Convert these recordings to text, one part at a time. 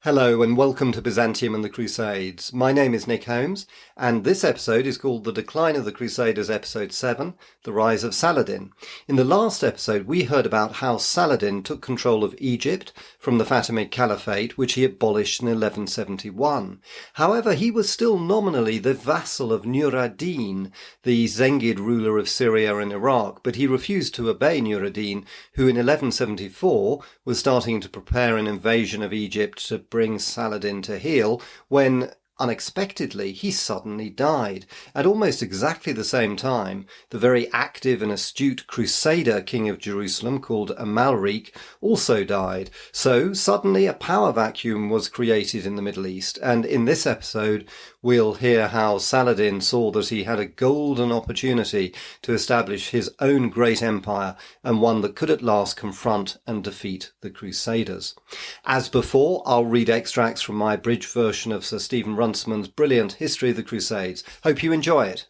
Hello and welcome to Byzantium and the Crusades. My name is Nick Holmes, and this episode is called The Decline of the Crusaders, Episode 7, The Rise of Saladin. In the last episode, we heard about how Saladin took control of Egypt from the Fatimid Caliphate, which he abolished in 1171. However, he was still nominally the vassal of Nur ad-Din, the Zengid ruler of Syria and Iraq, but he refused to obey Nur ad-Din, who in 1174 was starting to prepare an invasion of Egypt to bring Saladin to heel when, unexpectedly, he suddenly died. At almost exactly the same time, the very active and astute Crusader King of Jerusalem, called Amalric, also died. So suddenly a power vacuum was created in the Middle East, and in this episode we'll hear how Saladin saw that he had a golden opportunity to establish his own great empire, and one that could at last confront and defeat the Crusaders. As before, I'll read extracts from my abridged version of Sir Stephen Runciman's brilliant History of the Crusades. Hope you enjoy it.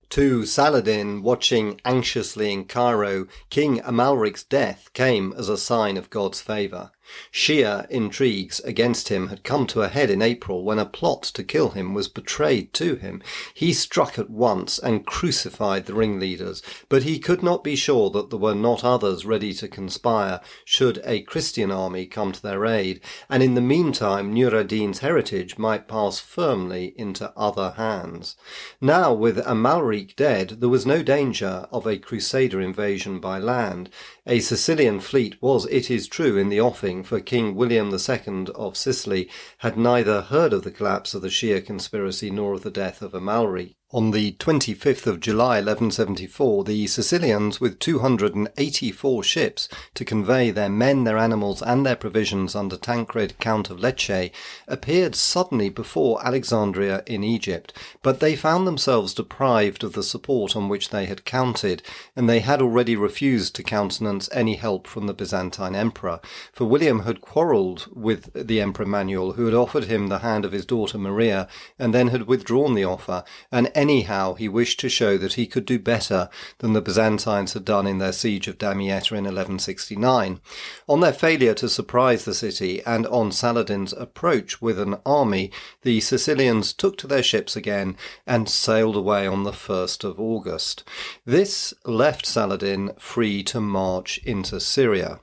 To Saladin, watching anxiously in Cairo, King Amalric's death came as a sign of God's favour. Shia intrigues against him had come to a head in April when a plot to kill him was betrayed to him. He struck at once and crucified the ringleaders, but he could not be sure that there were not others ready to conspire should a Christian army come to their aid, and in the meantime Nur ad-Din's heritage might pass firmly into other hands. Now, with Amalric dead, there was no danger of a Crusader invasion by land. A Sicilian fleet was, it is true, in the offing, for King William II of Sicily had neither heard of the collapse of the Shia conspiracy nor of the death of Amalric. On the 25th of July 1174, the Sicilians, with 284 ships to convey their men, their animals and their provisions under Tancred, Count of Lecce, appeared suddenly before Alexandria in Egypt, but they found themselves deprived of the support on which they had counted, and they had already refused to countenance any help from the Byzantine emperor, for William had quarrelled with the Emperor Manuel, who had offered him the hand of his daughter Maria, and then had withdrawn the offer, and anyhow, he wished to show that he could do better than the Byzantines had done in their siege of Damietta in 1169. On their failure to surprise the city, and on Saladin's approach with an army, the Sicilians took to their ships again and sailed away on the 1st of August. This left Saladin free to march into Syria.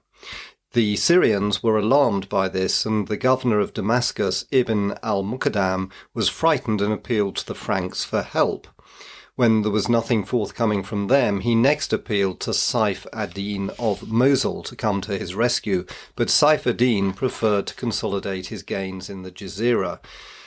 The Syrians were alarmed by this, and the governor of Damascus, Ibn al-Muqaddam, was frightened and appealed to the Franks for help. When there was nothing forthcoming from them, he next appealed to Saif ad-Din of Mosul to come to his rescue, but Saif ad-Din preferred to consolidate his gains in the Jazira.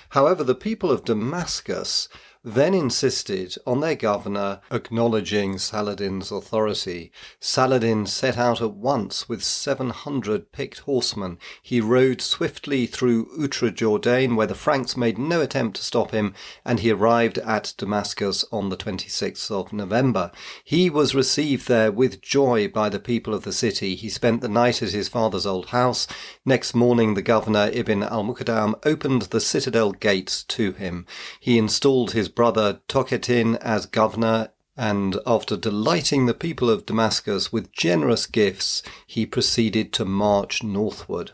However, the people of Damascus then insisted on their governor acknowledging Saladin's authority. Saladin set out at once with 700 picked horsemen. He rode swiftly through Outre-Jourdain, where the Franks made no attempt to stop him, and he arrived at Damascus on the 26th of November. He was received there with joy by the people of the city. He spent the night at his father's old house. Next morning the governor Ibn al-Muqaddam opened the citadel gates to him. He installed his brother Tokhetin as governor, and after delighting the people of Damascus with generous gifts, he proceeded to march northward.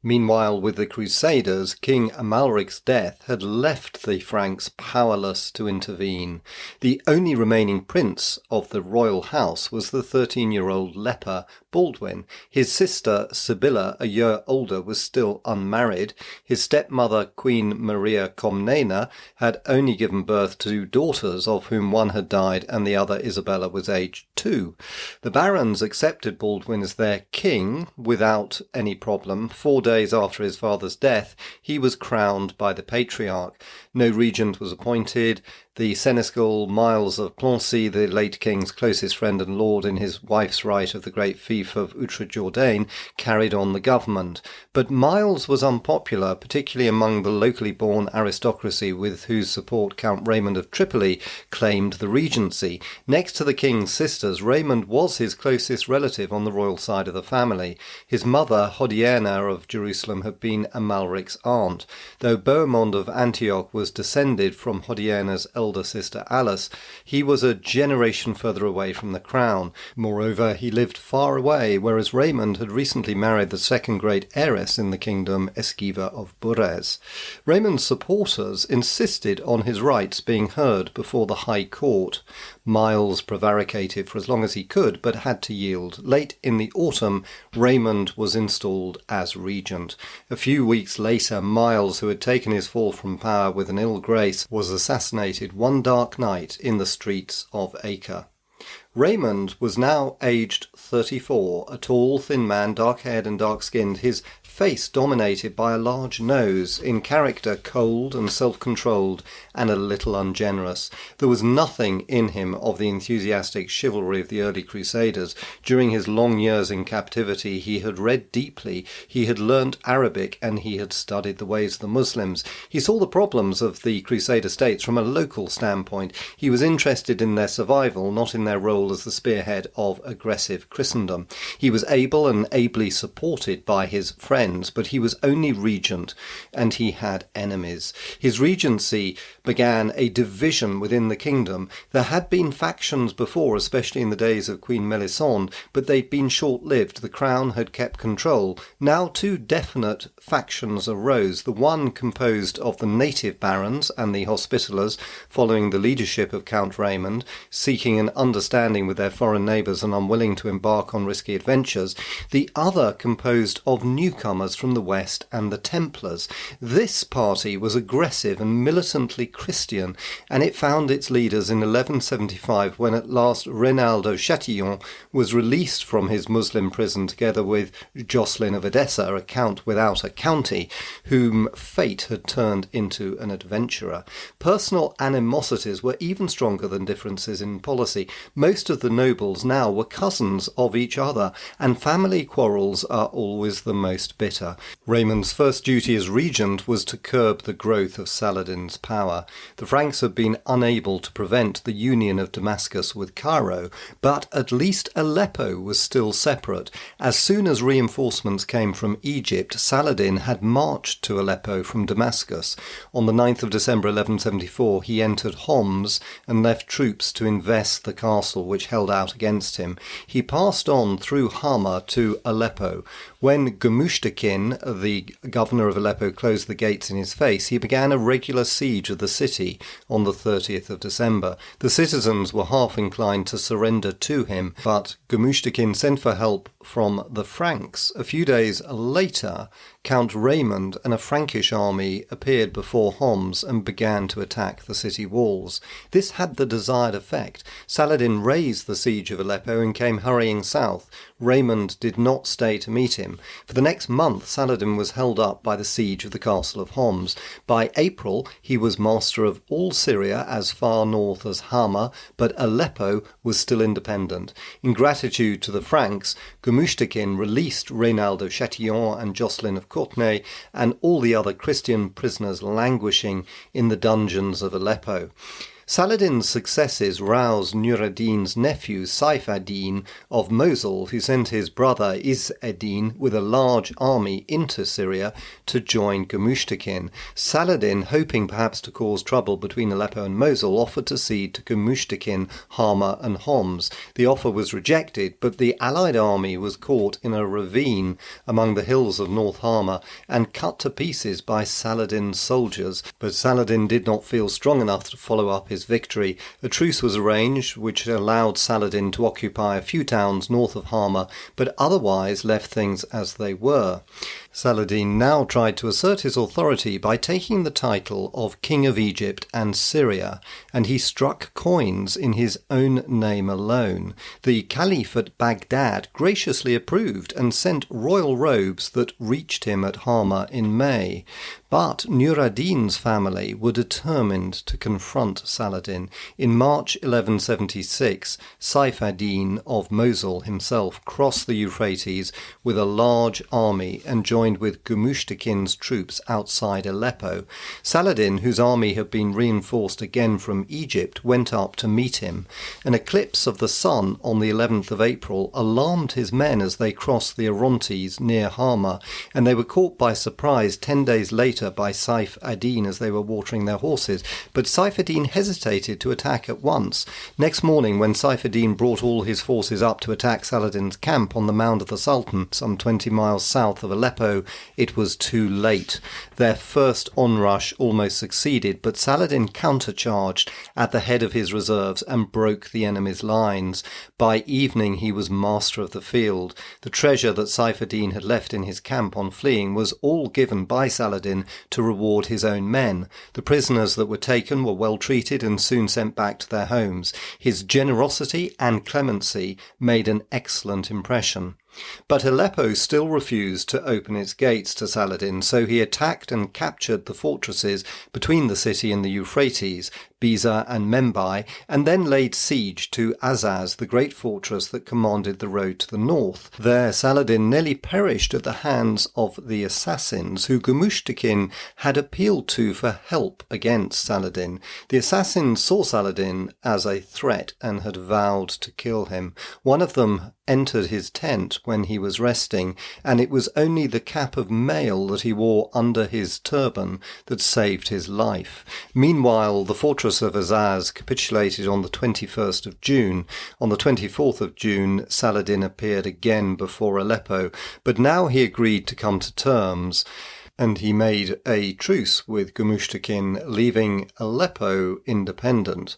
Meanwhile, with the Crusaders, King Amalric's death had left the Franks powerless to intervene. The only remaining prince of the royal house was the 13-year-old leper Baldwin. His sister, Sibylla, a year older, was still unmarried. His stepmother, Queen Maria Comnena, had only given birth to daughters, of whom one had died and the other, Isabella, was aged 2. The barons accepted Baldwin as their king without any problem. 4 days after his father's death, he was crowned by the patriarch. No regent was appointed. The seneschal Miles of Plancy, the late king's closest friend and lord in his wife's right of the great fief of Outre-Jourdain, carried on the government. But Miles was unpopular, particularly among the locally born aristocracy, with whose support Count Raymond of Tripoli claimed the regency. Next to the king's sisters, Raymond was his closest relative on the royal side of the family. His mother, Hodierna of Jerusalem, Jerusalem had been Amalric's aunt. Though Bohemond of Antioch was descended from Hodierna's elder sister Alice, he was a generation further away from the crown. Moreover, he lived far away, whereas Raymond had recently married the second great heiress in the kingdom, Esquiva of Burres. Raymond's supporters insisted on his rights being heard before the High Court. Miles prevaricated for as long as he could, but had to yield. Late in the autumn, Raymond was installed as regent. A few weeks later, Miles, who had taken his fall from power with an ill grace, was assassinated one dark night in the streets of Acre. Raymond was now aged 34, a tall, thin man, dark-haired and dark-skinned, his face dominated by a large nose, in character cold and self-controlled and a little ungenerous. There was nothing in him of the enthusiastic chivalry of the early Crusaders. During his long years in captivity, he had read deeply, he had learnt Arabic, and he had studied the ways of the Muslims. He saw the problems of the Crusader states from a local standpoint. He was interested in their survival, not in their role as the spearhead of aggressive Christendom. He was able and ably supported by his friends, but he was only regent, and he had enemies. His regency began a division within the kingdom. There had been factions before, especially in the days of Queen Melisande, but they'd been short-lived. The crown had kept control. Now two definite factions arose, the one composed of the native barons and the Hospitallers, following the leadership of Count Raymond, seeking an understanding with their foreign neighbours and unwilling to embark on risky adventures. The other composed of newcomers from the west and the Templars. This party was aggressive and militantly Christian, and it found its leaders in 1175 when at last Reynaldo Chatillon was released from his Muslim prison together with Jocelyn of Edessa, a count without a county, whom fate had turned into an adventurer. Personal animosities were even stronger than differences in policy. Most of the nobles now were cousins of each other, and family quarrels are always the most bitter. Raymond's first duty as regent was to curb the growth of Saladin's power. The Franks had been unable to prevent the union of Damascus with Cairo, but at least Aleppo was still separate. As soon as reinforcements came from Egypt, Saladin had marched to Aleppo from Damascus. On the 9th of December 1174, he entered Homs and left troops to invest the castle which held out against him. He passed on through Hama to Aleppo. When Gumushtakin, the governor of Aleppo, closed the gates in his face, he began a regular siege of the city on the 30th of December. The citizens were half inclined to surrender to him, but Gumushtakin sent for help from the Franks. A few days later, Count Raymond and a Frankish army appeared before Homs and began to attack the city walls. This had the desired effect. Saladin raised the siege of Aleppo and came hurrying south. Raymond did not stay to meet him. For the next month, Saladin was held up by the siege of the castle of Homs. By April, he was master of all Syria as far north as Hama, but Aleppo was still independent. In gratitude to the Franks, Gumushtakin released Reynaldo Chatillon and Jocelyn of Courtenay and all the other Christian prisoners languishing in the dungeons of Aleppo. Saladin's successes roused Nur ad-Din's nephew Saif ad-Din of Mosul, who sent his brother Izz ad-Din with a large army into Syria to join Gumushtakin. Saladin, hoping perhaps to cause trouble between Aleppo and Mosul, offered to cede to Gumushtakin Hama and Homs. The offer was rejected, but the allied army was caught in a ravine among the hills of North Hama and cut to pieces by Saladin's soldiers. But Saladin did not feel strong enough to follow up his victory. A truce was arranged which allowed Saladin to occupy a few towns north of Hama, but otherwise left things as they were. Saladin now tried to assert his authority by taking the title of King of Egypt and Syria, and he struck coins in his own name alone. The Caliph at Baghdad graciously approved and sent royal robes that reached him at Hama in May. But Nur ad-Din's family were determined to confront Saladin. In March 1176, Saif ad-Din of Mosul himself crossed the Euphrates with a large army and joined joined with Gumushtakin's troops outside Aleppo. Saladin, whose army had been reinforced again from Egypt, went up to meet him. An eclipse of the sun on the 11th of April alarmed his men as they crossed the Orontes near Hama, and they were caught by surprise 10 days later by Saif ad-Din as they were watering their horses. But Saif ad-Din hesitated to attack at once. Next morning, when Saif ad-Din brought all his forces up to attack Saladin's camp on the Mound of the Sultan, some 20 miles south of Aleppo, it was too late. Their first onrush almost succeeded, but Saladin countercharged at the head of his reserves and broke the enemy's lines. By evening he was master of the field. The treasure that Saif ad-Din had left in his camp on fleeing was all given by Saladin to reward his own men. The prisoners that were taken were well treated and soon sent back to their homes. His generosity and clemency made an excellent impression. But Aleppo still refused to open its gates to Saladin, so he attacked and captured the fortresses between the city and the Euphrates, Biza and Membai, and then laid siege to Azaz, the great fortress that commanded the road to the north. There Saladin nearly perished at the hands of the assassins, who Gumushtakin had appealed to for help against Saladin. The assassins saw Saladin as a threat and had vowed to kill him. One of them entered his tent when he was resting, and it was only the cap of mail that he wore under his turban that saved his life. Meanwhile, the fortress of Azaz capitulated on the 21st of June. On the 24th of June, Saladin appeared again before Aleppo, but now he agreed to come to terms, and he made a truce with Gumushtakin, leaving Aleppo independent.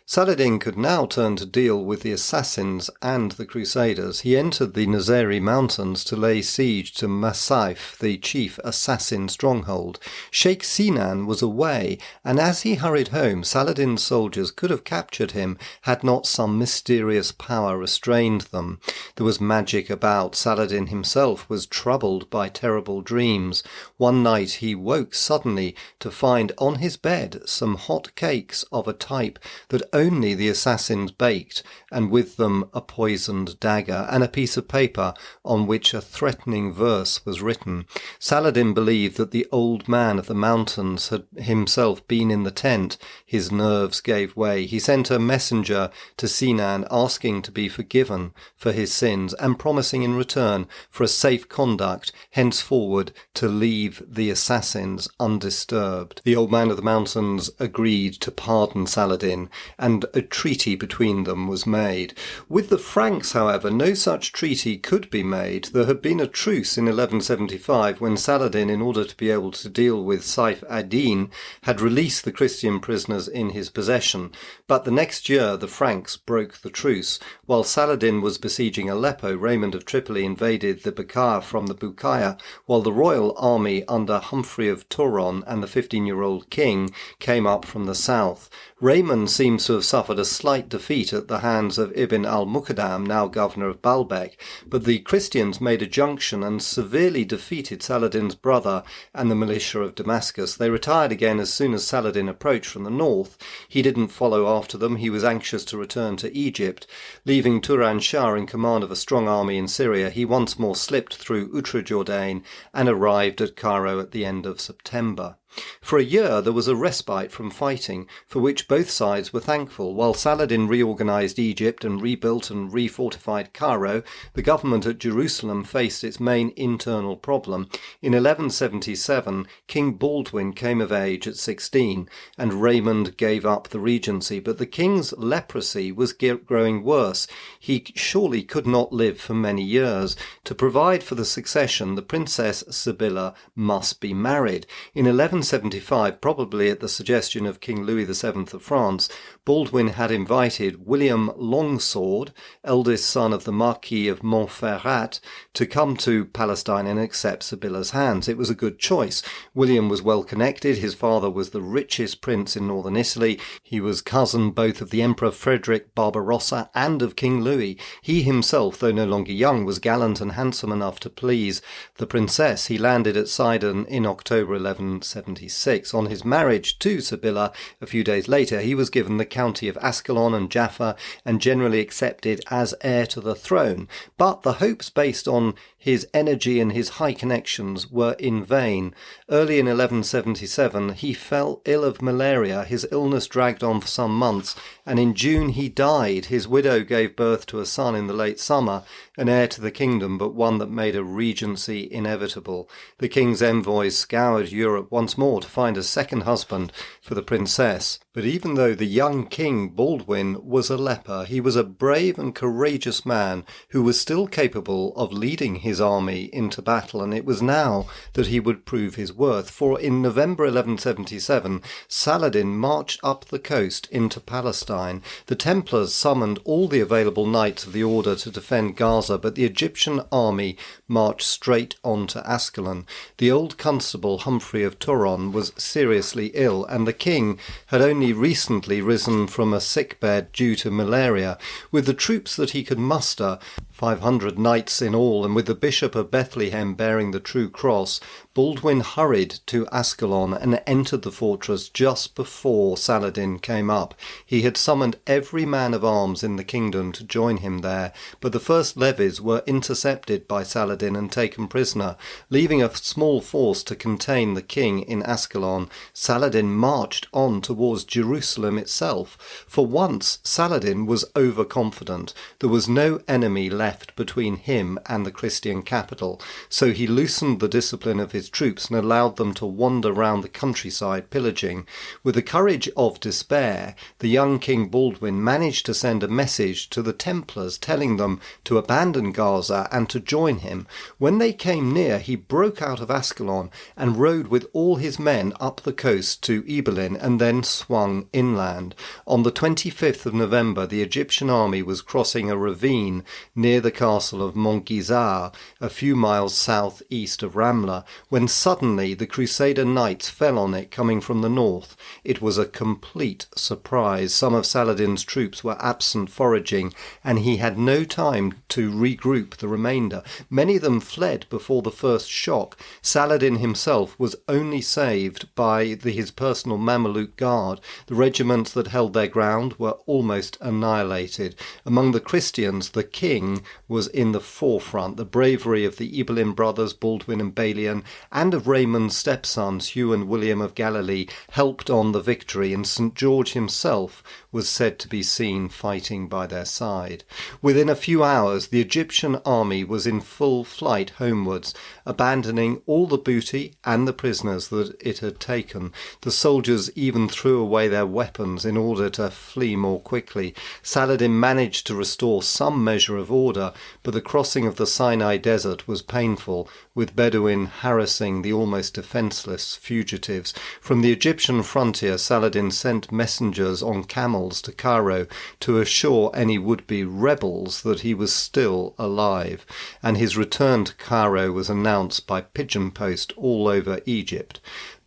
Saladin could now turn to deal with the assassins and the Crusaders. He entered the Nazeri mountains to lay siege to Masaif, the chief assassin stronghold. Sheikh Sinan was away, and as he hurried home, Saladin's soldiers could have captured him had not some mysterious power restrained them. There was magic about. Saladin himself was troubled by terrible dreams. One night he woke suddenly to find on his bed some hot cakes of a type that only the assassins baked, and with them a poisoned dagger and a piece of paper on which a threatening verse was written. Saladin believed that the old man of the mountains had himself been in the tent. His nerves gave way. He sent a messenger to Sinan asking to be forgiven for his sins and promising in return for a safe conduct henceforward to leave the assassins undisturbed. The old man of the mountains agreed to pardon Saladin, and a treaty between them was made. With the Franks, however, no such treaty could be made. There had been a truce in 1175 when Saladin, in order to be able to deal with Saif ad-Din, had released the Christian prisoners in his possession. But the next year the Franks broke the truce. While Saladin was besieging Aleppo, Raymond of Tripoli invaded the Bekaa from the Bukaya, while the royal army under Humphrey of Turon and the 15-year-old king came up from the south. Raymond seems to have suffered a slight defeat at the hands of Ibn al-Muqaddam, now governor of Baalbek, but the Christians made a junction and severely defeated Saladin's brother and the militia of Damascus. They retired again as soon as Saladin approached from the north. He didn't follow after them. He was anxious to return to Egypt. Leaving Turan Shah in command of a strong army in Syria, he once more slipped through Outre-Jourdain and arrived at Cairo at the end of September. For a year there was a respite from fighting, for which both sides were thankful. While Saladin reorganized Egypt and rebuilt and refortified Cairo, the government at Jerusalem faced its main internal problem. In 1177, King Baldwin came of age at 16, and Raymond gave up the regency, but the king's leprosy was growing worse. He surely could not live for many years. To provide for the succession, the Princess Sibylla must be married. In 1175, probably at the suggestion of King Louis VII of France, Baldwin had invited William Longsword, eldest son of the Marquis of Montferrat, to come to Palestine and accept Sibylla's hands. It was a good choice. William was well connected. His father was the richest prince in northern Italy. He was cousin both of the Emperor Frederick Barbarossa and of King Louis. He himself, though no longer young, was gallant and handsome enough to please the princess. He landed at Sidon in October 1176. 1176. On his marriage to Sibylla a few days later, he was given the county of Ascalon and Jaffa and generally accepted as heir to the throne. But the hopes based on his energy and his high connections were in vain. Early in 1177, he fell ill of malaria. His illness dragged on for some months, and in June he died. His widow gave birth to a son in the late summer, an heir to the kingdom, but one that made a regency inevitable. The king's envoys scoured Europe once more to find a second husband for the princess. But even though the young king Baldwin was a leper, he was a brave and courageous man who was still capable of leading his army into battle, and it was now that he would prove his worth. For in November 1177, Saladin marched up the coast into Palestine. The Templars summoned all the available knights of the order to defend Gaza, but the Egyptian army marched straight on to Ascalon. The old constable Humphrey of Turon was seriously ill, and the king had only recently risen from a sickbed due to malaria. With the troops that he could muster, 500 knights in all, and with the Bishop of Bethlehem bearing the true cross, Baldwin hurried to Ascalon and entered the fortress just before Saladin came up. He had summoned every man of arms in the kingdom to join him there, but the first levies were intercepted by Saladin and taken prisoner. Leaving a small force to contain the king in Ascalon, Saladin marched on towards Jerusalem itself. For once, Saladin was overconfident. There was no enemy left between him and the Christian capital, so he loosened the discipline of his troops and allowed them to wander round the countryside pillaging. With the courage of despair, the young King Baldwin managed to send a message to the Templars telling them to abandon Gaza and to join him. When they came near, he broke out of Ascalon and rode with all his men up the coast to Ibelin and then swung inland. On the 25th of November, the Egyptian army was crossing a ravine near the castle of Montgizar, a few miles south-east of Ramla, when suddenly the Crusader knights fell on it coming from the north. It was a complete surprise. Some of Saladin's troops were absent foraging, and he had no time to regroup the remainder. Many of them fled before the first shock. Saladin himself was only saved by his personal Mameluke guard. The regiments that held their ground were almost annihilated. Among the Christians, the king was in the forefront. The bravery of the Ibelin brothers, Baldwin and Balian, and of Raymond's stepsons, Hugh and William of Galilee, helped on the victory, and St. George himself was said to be seen fighting by their side. Within a few hours, the Egyptian army was in full flight homewards, abandoning all the booty and the prisoners that it had taken. The soldiers even threw away their weapons in order to flee more quickly. Saladin managed to restore some measure of order, but the crossing of the Sinai desert was painful, with Bedouin harassing the almost defenceless fugitives. From the Egyptian frontier, Saladin sent messengers on camels to Cairo to assure any would-be rebels that he was still alive, and his return to Cairo was announced by pigeon post all over Egypt.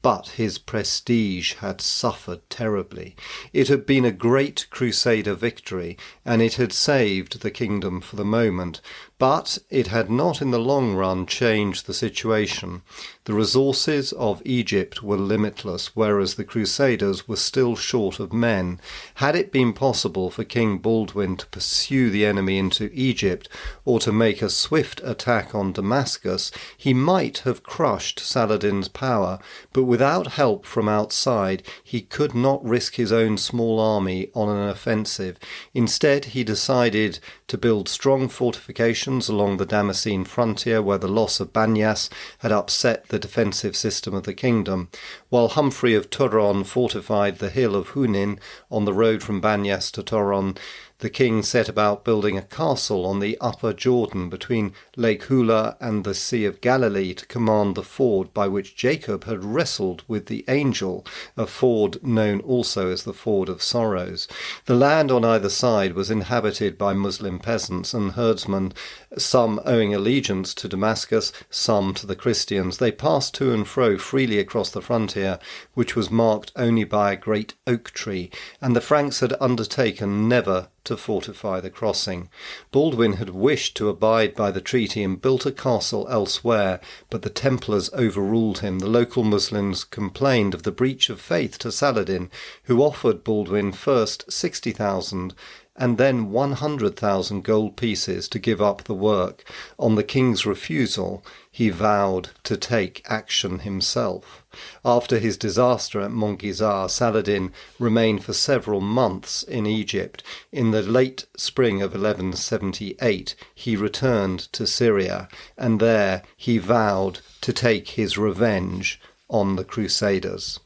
But his prestige had suffered terribly. It had been a great Crusader victory, and it had saved the kingdom for the moment, but it had not in the long run changed the situation. The resources of Egypt were limitless, whereas the Crusaders were still short of men. Had it been possible for King Baldwin to pursue the enemy into Egypt, or to make a swift attack on Damascus, he might have crushed Saladin's power, but without help from outside, he could not risk his own small army on an offensive. Instead, he decided to build strong fortifications along the Damascene frontier, where the loss of Banyas had upset the defensive system of the kingdom, while Humphrey of Turon fortified the hill of Hunin on the road from Banyas to Turon. The king set about building a castle on the upper Jordan between Lake Hula and the Sea of Galilee to command the ford by which Jacob had wrestled with the angel, a ford known also as the Ford of Sorrows. The land on either side was inhabited by Muslim peasants and herdsmen, some owing allegiance to Damascus, some to the Christians. They passed to and fro freely across the frontier, which was marked only by a great oak tree, and the Franks had undertaken never to fortify the crossing. Baldwin had wished to abide by the treaty and built a castle elsewhere, but the Templars overruled him. The local Muslims complained of the breach of faith to Saladin, who offered Baldwin first 60,000 and then 100,000 gold pieces to give up the work. On the king's refusal, he vowed to take action himself. After his disaster at Montgizar, Saladin remained for several months in Egypt. In the late spring of 1178, he returned to Syria, and there he vowed to take his revenge on the Crusaders.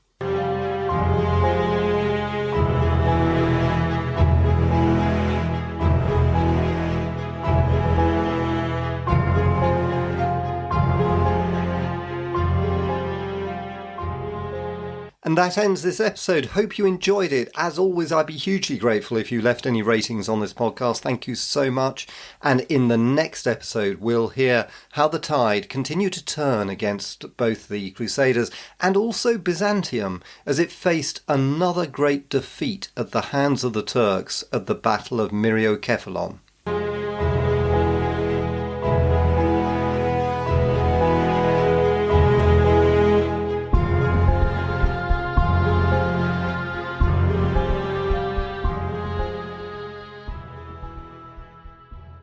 And that ends this episode. Hope you enjoyed it. As always, I'd be hugely grateful if you left any ratings on this podcast. Thank you so much. And in the next episode, we'll hear how the tide continued to turn against both the Crusaders and also Byzantium as it faced another great defeat at the hands of the Turks at the Battle of Myriokephalon.